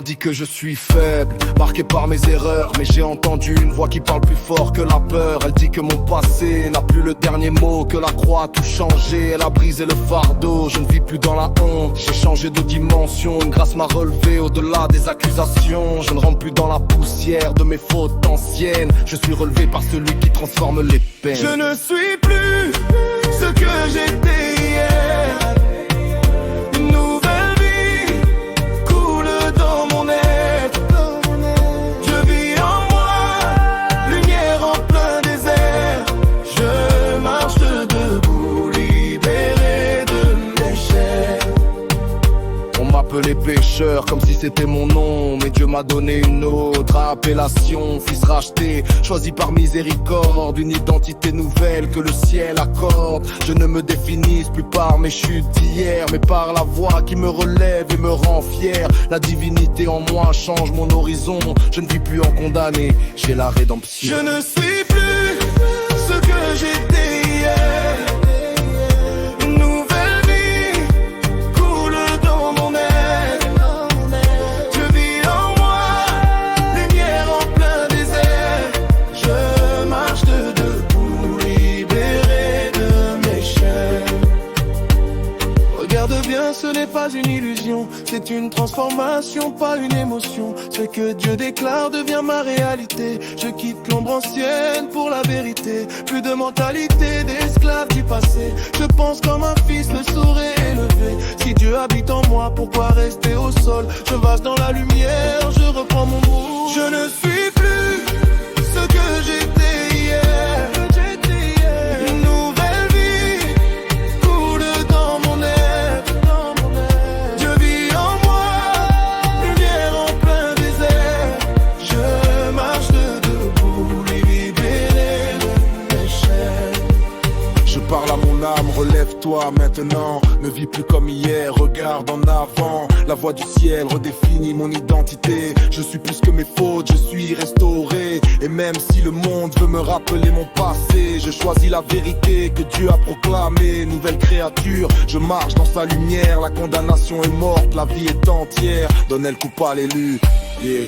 m'a dit que je suis faible, marqué par mes erreurs. Mais j'ai entendu une voix qui parle plus fort que la peur. Elle dit que mon passé n'a plus le dernier mot, que la croix a tout changé, elle a brisé le fardeau. Je ne vis plus dans la honte, j'ai changé de dimension. Une grâce m'a relevé au-delà des accusations. Je ne rentre plus dans la poussière de mes fautes anciennes. Je suis relevé par celui qui transforme les peines. Je ne suis plus ce que j'étais hier. Une nouvelle vie coule dans mon être. Je vis en moi, lumière en plein désert. Je marche debout, libéré de mes chaînes. On m'appelait pécheur comme si c'était mon nom, mais Dieu m'a donné une autre appellation. Fils racheté, choisi par miséricorde, une identité nouvelle que le ciel accorde. Je ne me définisse plus par mes chutes d'hier, mais par la voix qui me relève et me rend fier. La divinité en moi change mon horizon. Je ne vis plus en condamné, j'ai la rédemption. Je ne suis plus ce que j'étais hier. Une nouvelle vie coule dans mon être. Je vis en moi, lumière en plein désert. Je marche debout, libéré de mes chaînes. Regarde bien, ce n'est pas une illusion, c'est une transformation, pas une émotion. Ce que Dieu déclare devient ma réalité. Je quitte l'ombre ancienne pour la vérité. Plus de mentalité d'esclave du passé. Je pense comme un fils le saurait élever. Si Dieu habite en moi, pourquoi rester au sol? Je vase dans la lumière, je reprends mon mot. Je ne suis plus ce que j'étais hier. Une nouvelle vie coule dans mon être. Je vis en moi, lumière en plein désert. Je marche debout, libéré de mes chaînes. Je parle à mon âme, relève-toi maintenant. Ne vis plus comme hier, regarde en avant. La voix du ciel redéfinit mon identité. Je suis plus que mes fautes, je suis restauré. Et même si le monde veut me rappeler mon passé, je choisis la vérité que Dieu a proclamée. Nouvelle créature, je marche dans sa lumière. La condamnation est morte, la vie est entière. Donnez le coup à l'élu, yeah.